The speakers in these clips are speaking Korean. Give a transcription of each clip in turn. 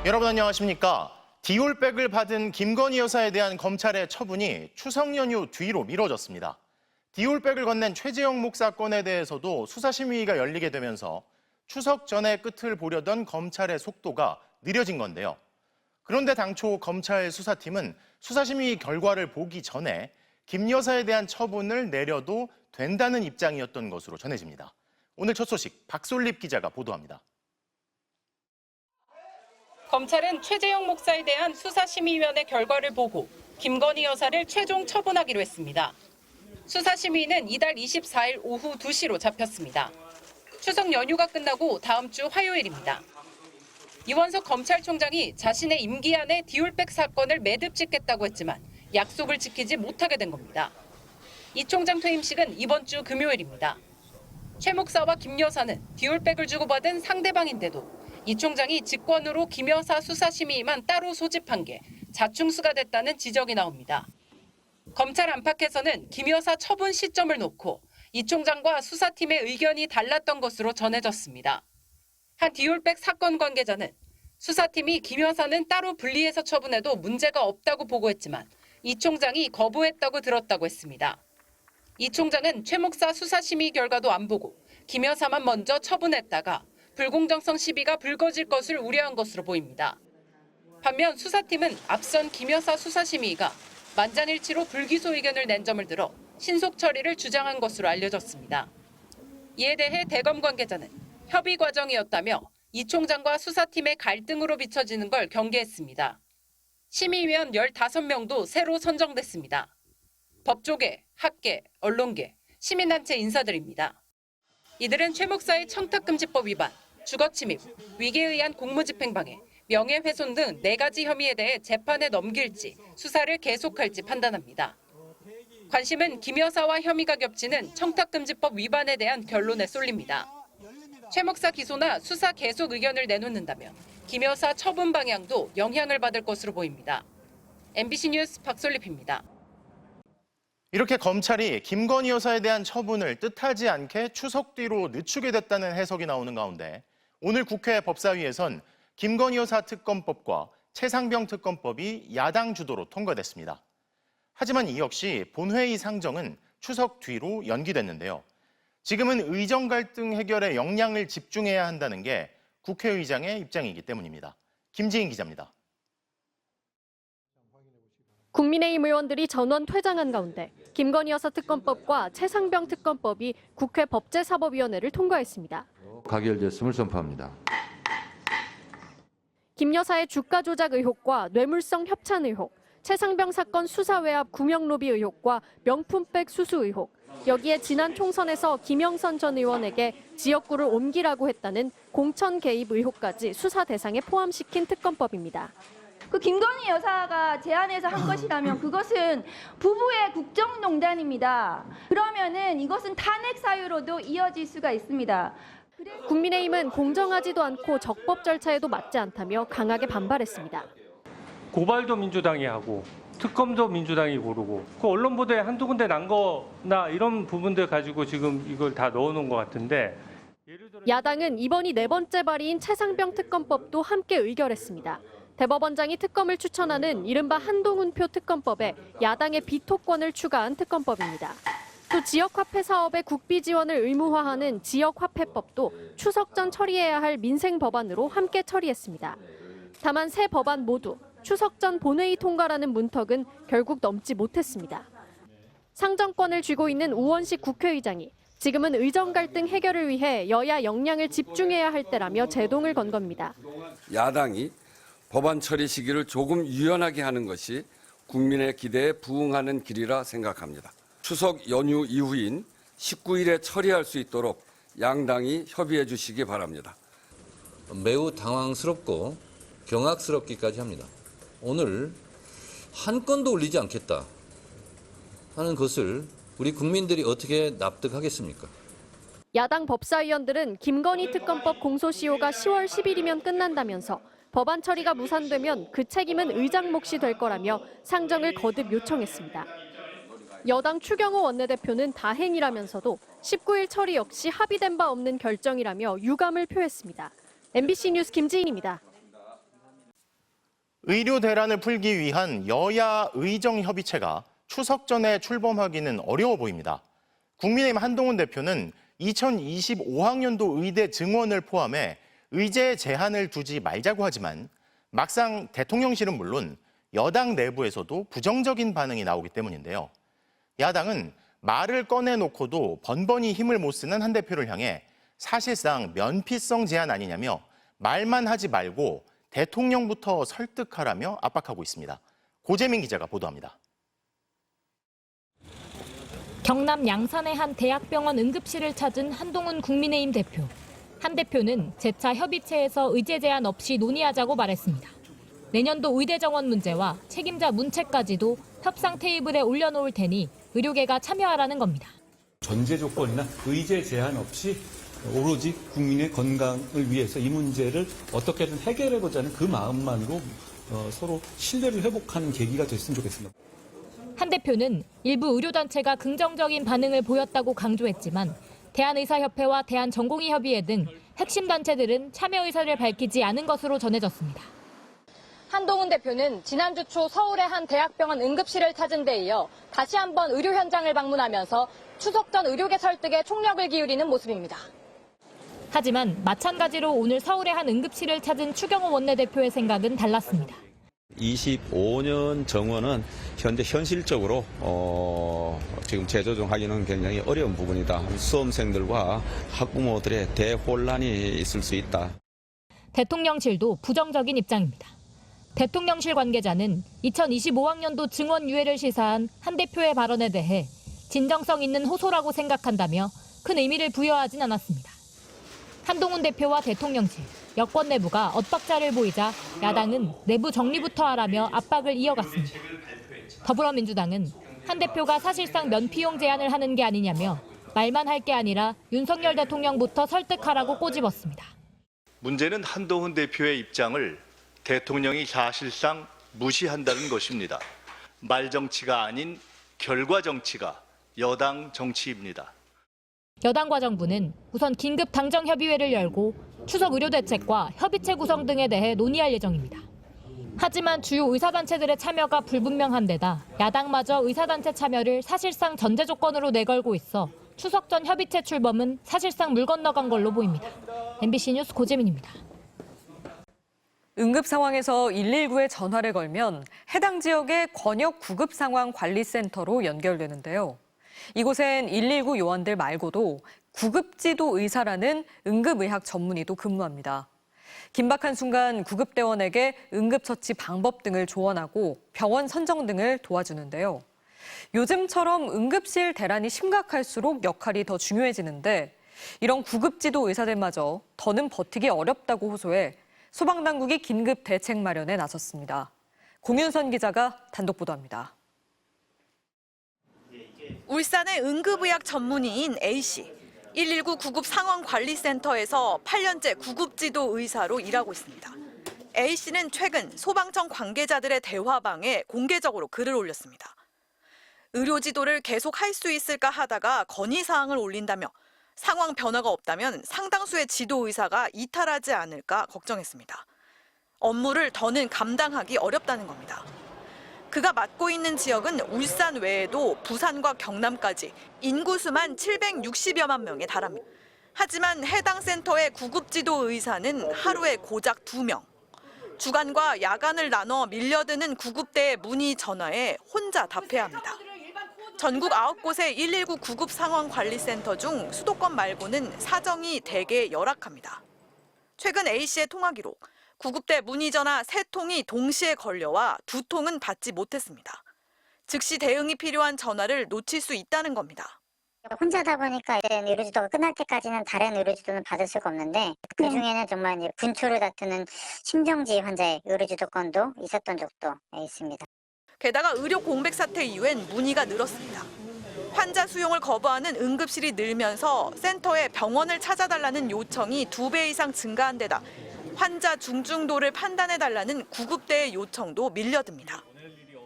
여러분 안녕하십니까? 디올백을 받은 김건희 여사에 대한 검찰의 처분이 추석 연휴 뒤로 미뤄졌습니다. 디올백을 건넨 최재형 목사 건에 대해서도 수사심의가 열리게 되면서 추석 전에 끝을 보려던 검찰의 속도가 느려진 건데요. 그런데 당초 검찰 수사팀은 수사심의 결과를 보기 전에 김 여사에 대한 처분을 내려도 된다는 입장이었던 것으로 전해집니다. 오늘 첫 소식 박솔립 기자가 보도합니다. 검찰은 최재형 목사에 대한 수사심의위원회 결과를 보고 김건희 여사를 최종 처분하기로 했습니다. 수사심의는 이달 24일 오후 2시로 잡혔습니다. 추석 연휴가 끝나고 다음 주 화요일입니다. 이원석 검찰총장이 자신의 임기 안에 디올백 사건을 매듭 짓겠다고 했지만 약속을 지키지 못하게 된 겁니다. 이 총장 퇴임식은 이번 주 금요일입니다. 최 목사와 김 여사는 디올백을 주고받은 상대방인데도 이 총장이 직권으로 김 여사 수사심의만 따로 소집한 게 자충수가 됐다는 지적이 나옵니다. 검찰 안팎에서는 김 여사 처분 시점을 놓고 이 총장과 수사팀의 의견이 달랐던 것으로 전해졌습니다. 한 디올백 사건 관계자는 수사팀이 김 여사는 따로 분리해서 처분해도 문제가 없다고 보고했지만 이 총장이 거부했다고 들었다고 했습니다. 이 총장은 최 목사 수사심의 결과도 안 보고 김 여사만 먼저 처분했다가 불공정성 시비가 불거질 것을 우려한 것으로 보입니다. 반면 수사팀은 앞선 김 여사 수사심의가 만장일치로 불기소 의견을 낸 점을 들어 신속 처리를 주장한 것으로 알려졌습니다. 이에 대해 대검 관계자는 협의 과정이었다며 이 총장과 수사팀의 갈등으로 비춰지는 걸 경계했습니다. 심의위원 15명도 새로 선정됐습니다. 법조계, 학계, 언론계, 시민단체 인사들입니다. 이들은 최 목사의 청탁금지법 위반, 주거침입, 위계에 의한 공무집행방해, 명예훼손 등 4가지 혐의에 대해 재판에 넘길지 수사를 계속할지 판단합니다. 관심은 김 여사와 혐의가 겹치는 청탁금지법 위반에 대한 결론에 쏠립니다. 최 목사 기소나 수사 계속 의견을 내놓는다면 김 여사 처분 방향도 영향을 받을 것으로 보입니다. MBC 뉴스 박솔립입니다. 이렇게 검찰이 김건희 여사에 대한 처분을 뜻하지 않게 추석 뒤로 늦추게 됐다는 해석이 나오는 가운데 오늘 국회 법사위에선 김건희 여사 특검법과 최상병 특검법이 야당 주도로 통과됐습니다. 하지만 이 역시 본회의 상정은 추석 뒤로 연기됐는데요. 지금은 의정 갈등 해결에 역량을 집중해야 한다는 게 국회의장의 입장이기 때문입니다. 김지인 기자입니다. 국민의힘 의원들이 전원 퇴장한 가운데 김건희 여사 특검법과 최상병 특검법이 국회 법제사법위원회를 통과했습니다. 가결됐음을 선포합니다. 김 여사의 주가 조작 의혹과 뇌물성 협찬 의혹, 최상병 사건 수사 외압 구명 로비 의혹과 명품백 수수 의혹, 여기에 지난 총선에서 김영선 전 의원에게 지역구를 옮기라고 했다는 공천 개입 의혹까지 수사 대상에 포함시킨 특검법입니다. 그 김건희 여사가 제안해서 한 것이라면 그것은 부부의 국정농단입니다. 그러면은 이것은 탄핵 사유로도 이어질 수가 있습니다. 국민의힘은 공정하지도 않고 적법 절차에도 맞지 않다며 강하게 반발했습니다. 고발도 민주당이 하고 특검도 민주당이 고르고 그 언론 보도에 한두 군데 난 거나 이런 부분들 가지고 지금 이걸 다 넣어놓은 것 같은데 야당은 이번이 4번째 발의인 최상병 특검법도 함께 의결했습니다. 대법원장이 특검을 추천하는 이른바 한동훈표 특검법에 야당의 비토권을 추가한 특검법입니다. 또 지역화폐 사업의 국비 지원을 의무화하는 지역화폐법도 추석 전 처리해야 할 민생 법안으로 함께 처리했습니다. 다만 세 법안 모두 추석 전 본회의 통과라는 문턱은 결국 넘지 못했습니다. 상정권을 쥐고 있는 우원식 국회의장이 지금은 의정 갈등 해결을 위해 여야 역량을 집중해야 할 때라며 제동을 건 겁니다. 야당이 법안 처리 시기를 조금 유연하게 하는 것이 국민의 기대에 부응하는 길이라 생각합니다. 추석 연휴 이후인 19일에 처리할 수 있도록 양당이 협의해 주시기 바랍니다. 매우 당황스럽고 경악스럽기까지 합니다. 오늘 한 건도 올리지 않겠다 하는 것을 우리 국민들이 어떻게 납득하겠습니까? 야당 법사위원들은 김건희 특검법 공소시효가 10월 10일이면 끝난다면서 법안 처리가 무산되면 그 책임은 의장 몫이 될 거라며 상정을 거듭 요청했습니다. 여당 추경호 원내대표는 다행이라면서도 19일 처리 역시 합의된 바 없는 결정이라며 유감을 표했습니다. MBC 뉴스 김지인입니다. 의료 대란을 풀기 위한 여야 의정협의체가 추석 전에 출범하기는 어려워 보입니다. 국민의힘 한동훈 대표는 2025학년도 의대 증원을 포함해 의제 제한을 두지 말자고 하지만 막상 대통령실은 물론 여당 내부에서도 부정적인 반응이 나오기 때문인데요. 야당은 말을 꺼내놓고도 번번이 힘을 못 쓰는 한 대표를 향해 사실상 면피성 제안 아니냐며 말만 하지 말고 대통령부터 설득하라며 압박하고 있습니다. 고재민 기자가 보도합니다. 경남 양산의 한 대학병원 응급실을 찾은 한동훈 국민의힘 대표. 한 대표는 재차 협의체에서 의제 제한 없이 논의하자고 말했습니다. 내년도 의대 정원 문제와 책임자 문책까지도 협상 테이블에 올려놓을 테니 의료계가 참여하라는 겁니다. 전제 조건이나 의제 제한 없이 오로지 국민의 건강을 위해서 이 문제를 어떻게든 해결해보자는 그 마음만으로 서로 신뢰를 회복하는 계기가 됐으면 좋겠습니다. 한 대표는 일부 의료단체가 긍정적인 반응을 보였다고 강조했지만 대한의사협회와 대한전공의협의회 등 핵심 단체들은 참여 의사를 밝히지 않은 것으로 전해졌습니다. 한동훈 대표는 지난주 초 서울의 한 대학병원 응급실을 찾은 데 이어 다시 한번 의료 현장을 방문하면서 추석 전 의료계 설득에 총력을 기울이는 모습입니다. 하지만 마찬가지로 오늘 서울의 한 응급실을 찾은 추경호 원내대표의 생각은 달랐습니다. 25년 정원은 현실적으로 지금 재조정하기는 굉장히 어려운 부분이다. 수험생들과 학부모들의 대혼란이 있을 수 있다. 대통령실도 부정적인 입장입니다. 대통령실 관계자는 2025학년도 증원 유예를 시사한 한 대표의 발언에 대해 진정성 있는 호소라고 생각한다며 큰 의미를 부여하진 않았습니다. 한동훈 대표와 대통령실, 여권 내부가 엇박자를 보이자 야당은 내부 정리부터 하라며 압박을 이어갔습니다. 더불어민주당은 한 대표가 사실상 면피용 제안을 하는 게 아니냐며 말만 할 게 아니라 윤석열 대통령부터 설득하라고 꼬집었습니다. 문제는 한동훈 대표의 입장을 대통령이 사실상 무시한다는 것입니다. 말 정치가 아닌 결과 정치가 여당 정치입니다. 여당과 정부는 우선 긴급 당정협의회를 열고 추석 의료대책과 협의체 구성 등에 대해 논의할 예정입니다. 하지만 주요 의사단체들의 참여가 불분명한 데다 야당마저 의사단체 참여를 사실상 전제 조건으로 내걸고 있어 추석 전 협의체 출범은 사실상 물 건너간 걸로 보입니다. MBC 뉴스 고재민입니다. 응급 상황에서 119에 전화를 걸면 해당 지역의 권역 구급 상황 관리센터로 연결되는데요. 이곳엔 119 요원들 말고도 구급지도 의사라는 응급의학 전문의도 근무합니다. 긴박한 순간 구급대원에게 응급처치 방법 등을 조언하고 병원 선정 등을 도와주는데요. 요즘처럼 응급실 대란이 심각할수록 역할이 더 중요해지는데 이런 구급지도 의사들마저 더는 버티기 어렵다고 호소해 소방당국이 긴급 대책 마련에 나섰습니다. 공윤선 기자가 단독 보도합니다. 울산의 응급의학 전문의인 A씨. 119 구급 상황관리센터에서 8년째 구급지도 의사로 일하고 있습니다. A씨는 최근 소방청 관계자들의 대화방에 공개적으로 글을 올렸습니다. 의료지도를 계속 할 수 있을까 하다가 건의사항을 올린다며 상황 변화가 없다면 상당수의 지도의사가 이탈하지 않을까 걱정했습니다. 업무를 더는 감당하기 어렵다는 겁니다. 그가 맡고 있는 지역은 울산 외에도 부산과 경남까지 인구수만 760여만 명에 달합니다. 하지만 해당 센터의 구급지도 의사는 하루에 고작 2명. 주간과 야간을 나눠 밀려드는 구급대의 문의 전화에 혼자 답해야 합니다. 전국 9곳의 119 구급 상황 관리센터 중 수도권 말고는 사정이 대개 열악합니다. 최근 A씨의 통화 기록, 구급대 문의 전화 3통이 동시에 걸려와 2통은 받지 못했습니다. 즉시 대응이 필요한 전화를 놓칠 수 있다는 겁니다. 혼자다 보니까 의료지도가 끝날 때까지는 다른 의료지도는 받을 수가 없는데 그중에는 정말 분초를 다투는 심정지 환자의 의료지도권도 있었던 적도 있습니다. 게다가 의료 공백 사태 이후엔 문의가 늘었습니다. 환자 수용을 거부하는 응급실이 늘면서 센터에 병원을 찾아달라는 요청이 2배 이상 증가한 데다 환자 중증도를 판단해달라는 구급대의 요청도 밀려듭니다.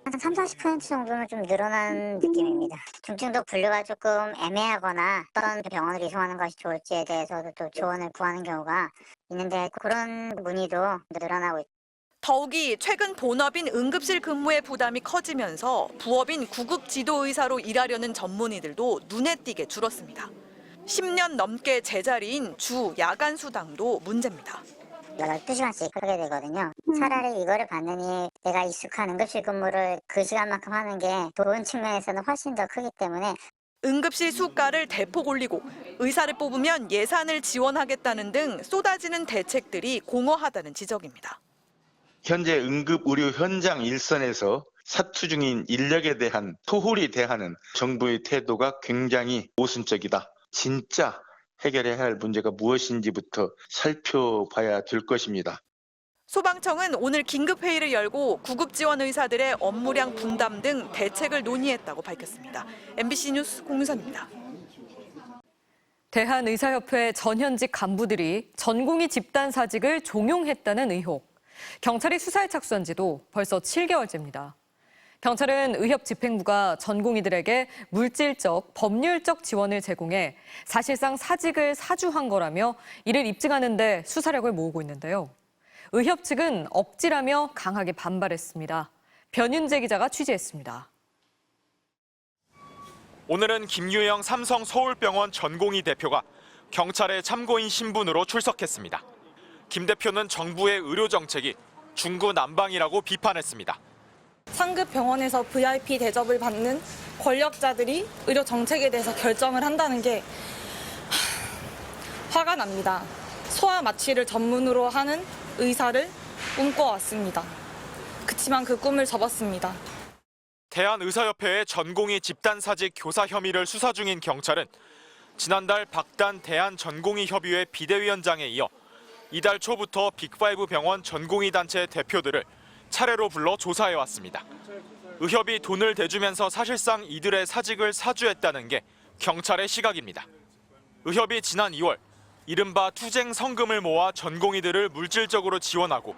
한 30-40% 정도는 좀 늘어난 느낌입니다. 중증도 분류가 조금 애매하거나 어떤 병원을 이송하는 것이 좋을지에 대해서도 또 조언을 구하는 경우가 있는데 그런 문의도 늘어나고 있습니다. 더욱이 최근 본업인 응급실 근무의 부담이 커지면서 부업인 구급 지도의사로 일하려는 전문의들도 눈에 띄게 줄었습니다. 10년 넘게 제자리인 주 야간 수당도 문제입니다. 12시간씩 하게 되거든요. 차라리 이거를 받느니 내가 익숙한 응급실 근무를 그 시간만큼 하는 게 돈 측면에서는 훨씬 더 크기 때문에 응급실 수가를 대폭 올리고 의사를 뽑으면 예산을 지원하겠다는 등 쏟아지는 대책들이 공허하다는 지적입니다. 현재 응급의료 현장 일선에서 사투 중인 인력에 대한 소홀히 대하는 정부의 태도가 굉장히 모순적이다. 진짜 해결해야 할 문제가 무엇인지부터 살펴봐야 될 것입니다. 소방청은 오늘 긴급회의를 열고 구급지원 의사들의 업무량 분담 등 대책을 논의했다고 밝혔습니다. MBC 뉴스 공유선입니다. 대한의사협회 전현직 간부들이 전공의 집단사직을 종용했다는 의혹. 경찰이 수사에 착수한 지도 벌써 7개월째입니다. 경찰은 의협집행부가 전공의들에게 물질적, 법률적 지원을 제공해 사실상 사직을 사주한 거라며 이를 입증하는 데 수사력을 모으고 있는데요. 의협 측은 억지라며 강하게 반발했습니다. 변윤재 기자가 취재했습니다. 오늘은 김유영 삼성 서울병원 전공의 대표가 경찰의 참고인 신분으로 출석했습니다. 김 대표는 정부의 의료 정책이 중구난방이라고 비판했습니다. 상급 병원에서 VIP 대접을 받는 권력자들이 의료 정책에 대해서 결정을 한다는 게 화가 납니다. 소아 마취를 전문으로 하는 의사를 꿈꿔왔습니다. 그치만 그 꿈을 접었습니다. 대한의사협회의 전공의 집단사직 교사 혐의를 수사 중인 경찰은 지난달 박단 대한전공의협의회 비대위원장에 이어 이달 초부터 빅5 병원 전공의 단체 대표들을 차례로 불러 조사해왔습니다. 의협이 돈을 대주면서 사실상 이들의 사직을 사주했다는 게 경찰의 시각입니다. 의협이 지난 2월 이른바 투쟁 성금을 모아 전공의들을 물질적으로 지원하고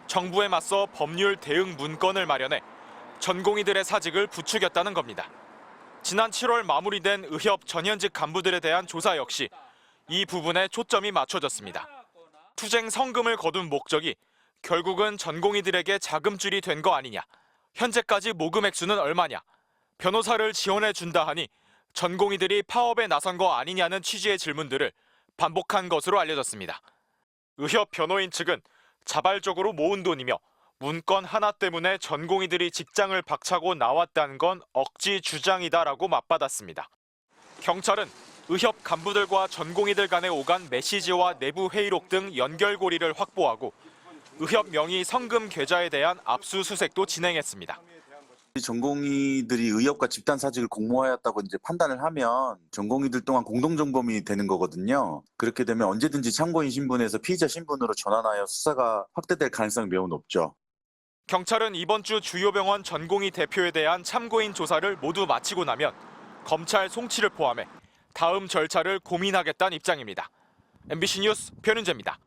정부에 맞서 법률 대응 문건을 마련해 전공의들의 사직을 부추겼다는 겁니다. 지난 7월 마무리된 의협 전현직 간부들에 대한 조사 역시 이 부분에 초점이 맞춰졌습니다. 투쟁 성금을 거둔 목적이 결국은 전공의들에게 자금줄이 된 거 아니냐, 현재까지 모금 액수는 얼마냐, 변호사를 지원해 준다 하니 전공의들이 파업에 나선 거 아니냐는 취지의 질문들을 반복한 것으로 알려졌습니다. 의협 변호인 측은 자발적으로 모은 돈이며 문건 하나 때문에 전공의들이 직장을 박차고 나왔다는 건 억지 주장이다라고 맞받았습니다. 경찰은 의협 간부들과 전공의들 간에 오간 메시지와 내부 회의록 등 연결고리를 확보하고 의협 명의 성금 계좌에 대한 압수수색도 진행했습니다. 전공의들이 의협과 집단사직을 공모하였다고 이제 판단을 하면 전공의들 동안 공동정범이 되는 거거든요. 그렇게 되면 언제든지 참고인 신분에서 피의자 신분으로 전환하여 수사가 확대될 가능성이 매우 높죠. 경찰은 이번 주 주요 병원 전공의 대표에 대한 참고인 조사를 모두 마치고 나면 검찰 송치를 포함해 다음 절차를 고민하겠다는 입장입니다. MBC 뉴스 변윤재입니다.